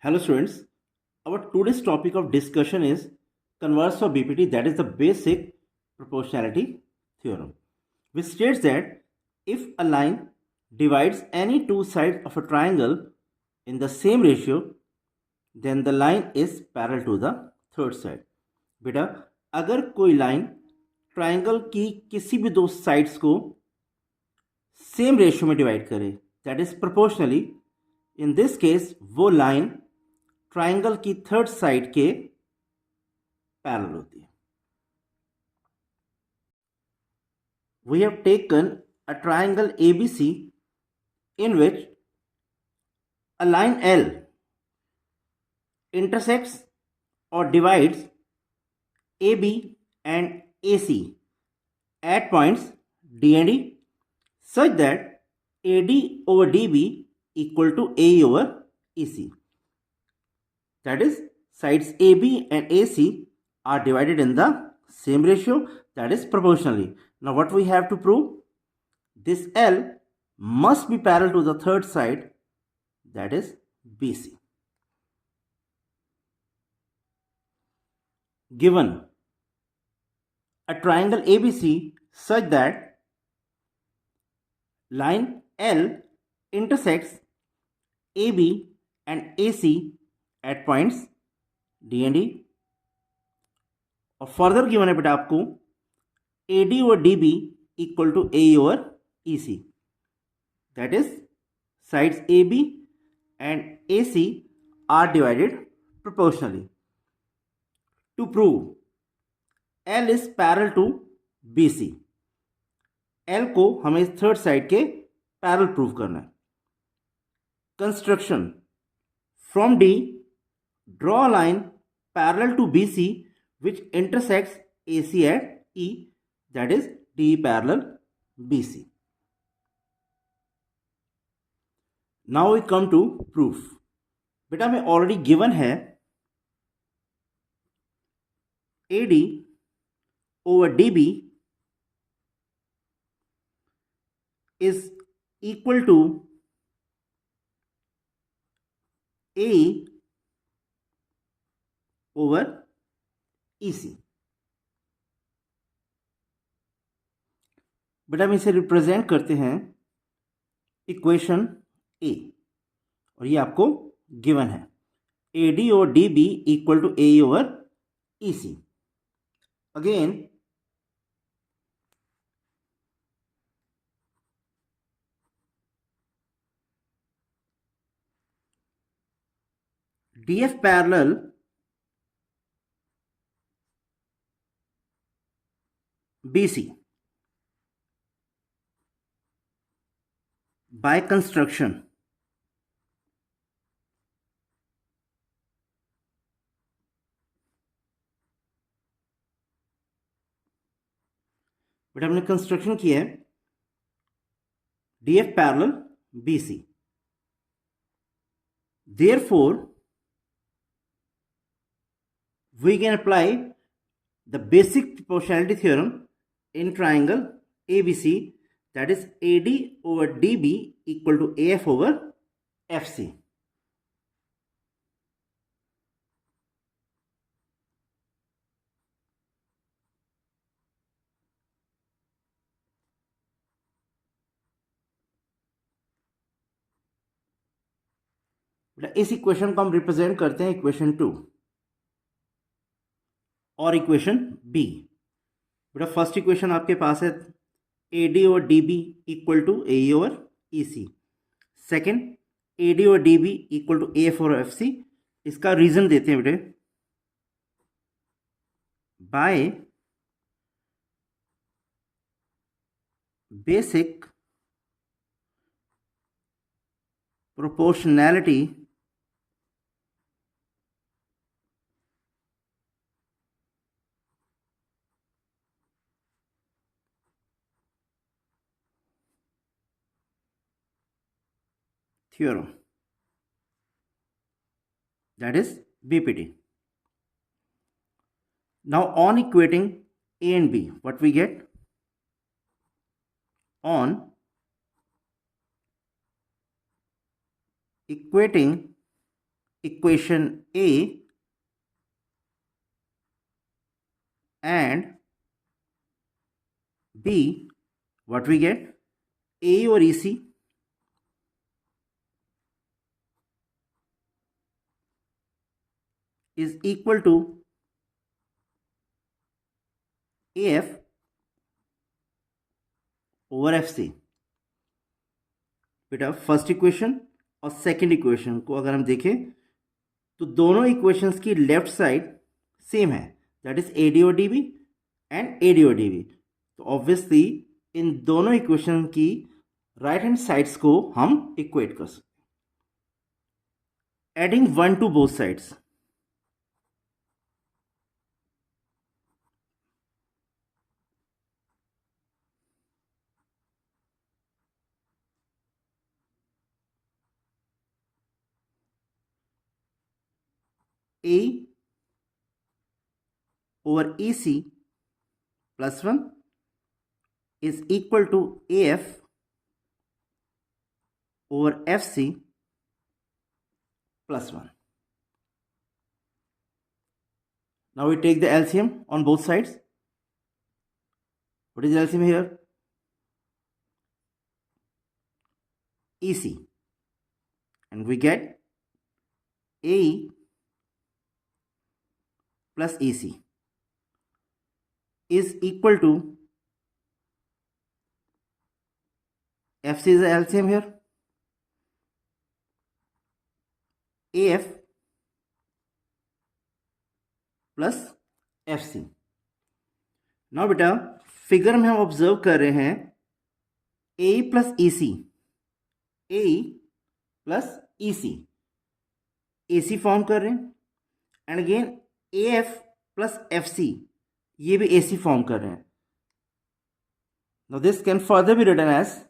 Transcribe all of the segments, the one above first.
Hello students, our today's topic of discussion is converse of BPT, that is the basic proportionality theorem, which states that if a line divides any two sides of a triangle in the same ratio, then the line is parallel to the third side. बेटा अगर कोई line triangle की किसी भी दो sides को same ratio में divide करे, that is proportionally, in this case वो लाइन ट्राइंगल की थर्ड साइड के पैरेलल होती है. We have taken a triangle ABC in which a line L intersects or divides AB and AC at points D and E such that AD over DB equal to AE over EC. That is, sides AB and AC are divided in the same ratio, that is proportionally. Now what we have to prove? This L must be parallel to the third side, that is BC. Given a triangle ABC such that line L intersects AB and AC at points D and E, और further given है बेटा आपको AD over DB equal to AE over EC. That is, sides AB and AC are divided proportionally. To prove L is parallel to BC, L को हमें इस third side के parallel prove करना है. Construction from D, draw a line parallel to BC which intersects AC at E, that is DE parallel BC. Now we come to proof. बेटा हमें already given है AD over DB is equal to AE over EC. बेटा हम इसे represent करते हैं equation ए, और ये आपको गिवन है AD over DB equal to AE over EC. Again, DF parallel BC by construction but हमने कंस्ट्रक्शन किया है DF parallel BC. Therefore, we can apply the basic proportionality theorem in triangle ABC, that is AD over DB equal to AF over FC. इस equation को हम represent करते हैं equation 2 और equation B. बेटा फर्स्ट इक्वेशन आपके पास है AD over DB equal to AE over EC. Second AD over DB equal to AF over FC. इसका रीजन देते हैं बेटे, by basic proportionality theorem, that is BPT. Now on equating A and B, what we get? On equating equation A and B, what we get? A or EC is equal to AF over FC. बेटा first equation और second equation को अगर हम देखें तो दोनों equations की left side same है, दैट इज AD और DB एंड AD और DB. तो ऑब्वियसली इन दोनों इक्वेशन की राइट हैंड साइड्स को हम इक्वेट कर सकते हैं, adding 1 to both sides. A over EC plus 1 is equal to AF over FC plus 1. Now we take the LCM on both sides. What is the LCM here? EC. And we get AE plus EC is equal to FC is the LCM here. AF plus FC. Now बेटा figure में हम observe कर रहे हैं AE plus EC, AE plus EC, AC form कर रहे हैं and again AF plus FC, ये भी AC फॉर्म कर रहे हैं. Now this can further be written as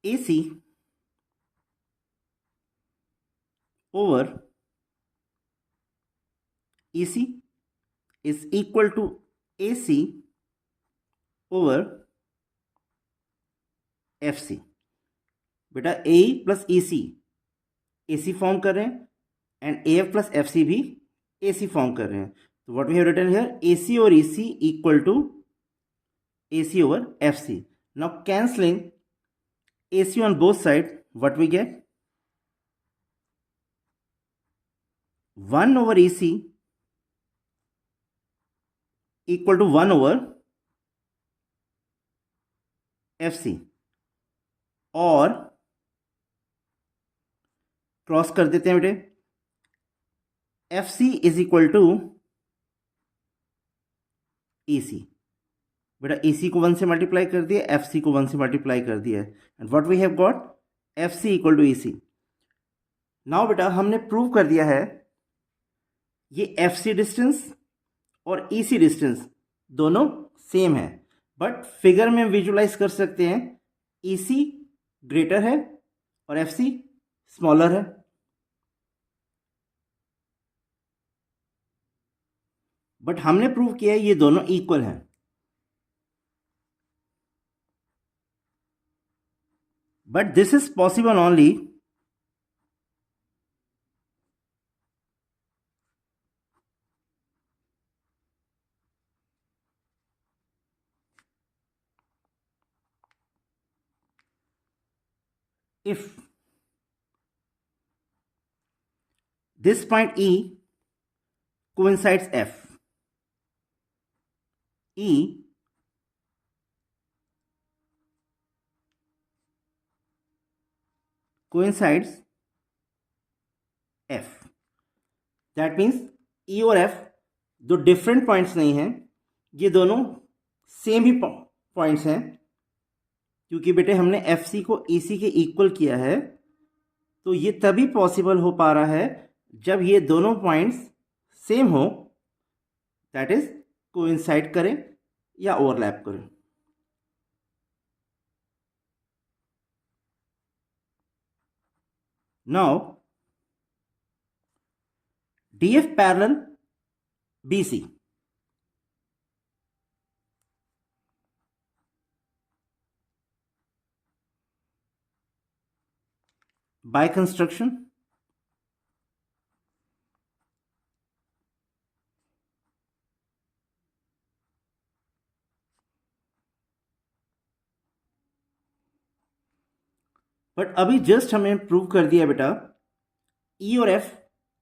AC over EC is equal to AC over FC. बेटा AE plus EC AC form कर रहे हैं एंड AF प्लस FC भी AC फॉर्म कर रहे हैं. तो what we have written here, AC और EC equal to AC over FC. Now cancelling AC on both sides, what we get? 1 over EC equal to 1 over FC, और cross कर देते हैं बेटे, FC is equal to EC. बेटा EC को 1 से multiply कर दिया, FC को 1 से मल्टीप्लाई कर दिया and what we have got, FC equal to EC. Now बेटा हमने प्रूव कर दिया है ये FC डिस्टेंस और EC डिस्टेंस दोनों सेम है, बट फिगर में विजुलाइज कर सकते हैं EC ग्रेटर है और FC स्मॉलर है. बट हमने प्रूव किया है ये दोनों इक्वल हैं. But this is possible only if this point E coincides F. E coincides F. That means E और F दो डिफरेंट पॉइंट्स नहीं हैं, ये दोनों सेम ही पॉइंट्स हैं, क्योंकि बेटे हमने FC को EC के इक्वल किया है. तो ये तभी पॉसिबल हो पा रहा है जब ये दोनों पॉइंट्स सेम हो, दैट इज कोइंसाइड करें या ओवरलैप करें. Now DF parallel BC. by construction, but अभी जस्ट हमें प्रूव कर दिया बेटा ई और एफ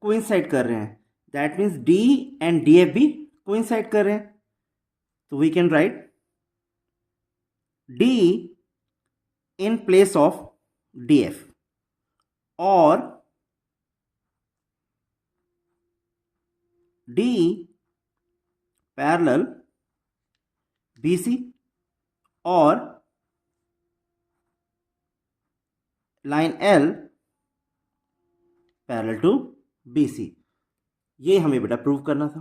कोइंसाइड कर रहे हैं, that means D and D F भी कोइंसाइड कर रहे हैं, तो we can write D in place of D F और डी पैरेलल बी सी और line L parallel to B C. ये हमें बेटा प्रूव करना था।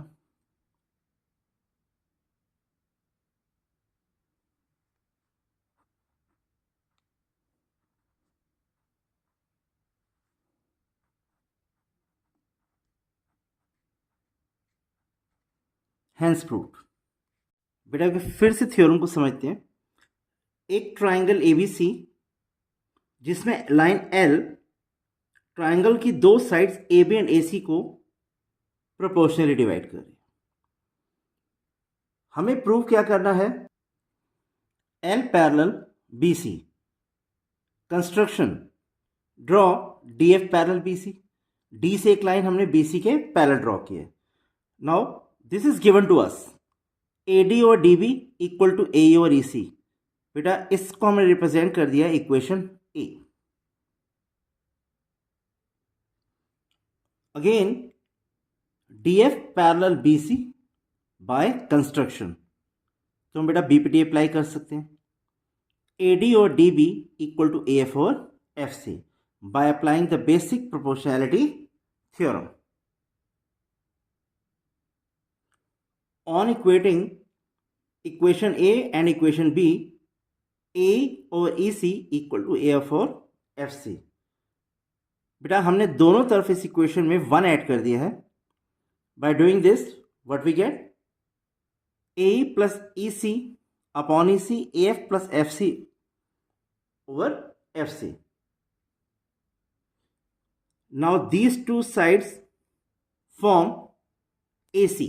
Hence proved. बेटा फिर से थ्योरम को समझते हैं। एक ट्राइंगल एबीसी जिसमें लाइन एल ट्राइंगल की दो sides A B and A C को प्रोपोर्शनली डिवाइड कर रही है। हमें प्रूव क्या करना है? L parallel B C. Construction, draw D F parallel B C. D से एक लाइन हमने बी सी के पैरेलल ड्रॉ की है। Now this is given to us A D और D B equal to A और ई सी। बेटा इसको हमने रिप्रेजेंट कर दिया equation A. Again D F parallel B C by construction, तो हम बेटा बीपीटी अप्लाई कर सकते हैं। ए डी और D B equal to A F और F C by applying the basic proportionality theorem. On equating equation A and equation B, A over EC equal to AF और FC। बेटा हमने दोनों तरफ इस इक्वेशन में 1 add कर दिया है। By doing this, what we get? A plus EC upon EC, AF plus FC over FC। Now these two sides form AC.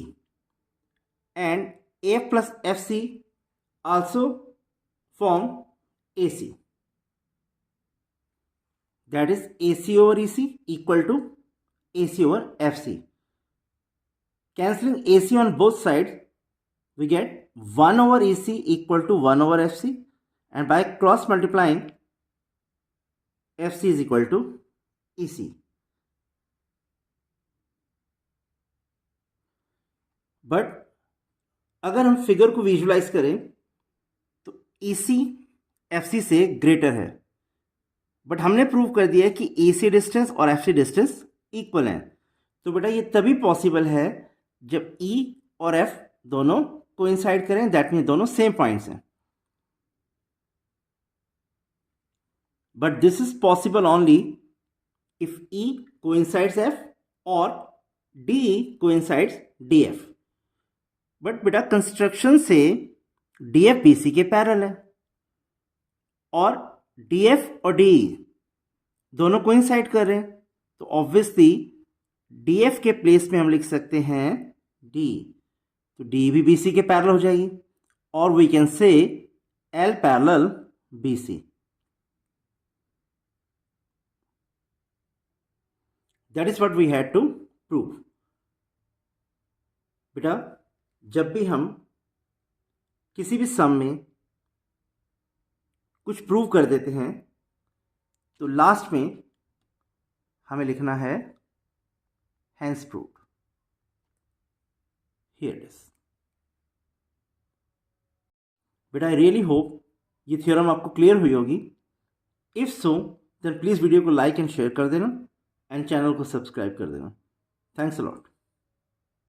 And AF plus FC also form AC. That is AC over EC equal to AC over FC. Cancelling AC on both sides, we get 1 over EC equal to 1 over FC, and by cross multiplying, FC is equal to EC. But अगर हम figure को visualise करें तो EC FC से greater है, but हमने prove कर दिया है कि AC डिस्टेंस और FC डिस्टेंस इक्वल हैं। तो बेटा ये तभी पॉसिबल है जब E और F दोनों कोइंसाइड करें, दैट मीन दोनों सेम पॉइंट्स हैं। But this is possible only if E coincides F और D कोइंसाइड्स DF। बट बेटा कंस्ट्रक्शन से DF BC के पैरेलल है और DF और DE दोनों कोइंसाइड कर रहे हैं, तो ऑब्वियसली DF के प्लेस में हम लिख सकते हैं D, तो DE भी BC के पैरेलल हो जाएगी और we can say L parallel BC। That is what we had to prove. बेटा जब भी हम किसी भी सम में कुछ प्रूव कर देते हैं तो लास्ट में हमें लिखना है hence proved. Here it is. बेटा आई रियली होप ये थ्योरम आपको क्लियर हुई होगी। If so then please video को लाइक एंड शेयर कर देना एंड चैनल को सब्सक्राइब कर देना। Thanks a lot.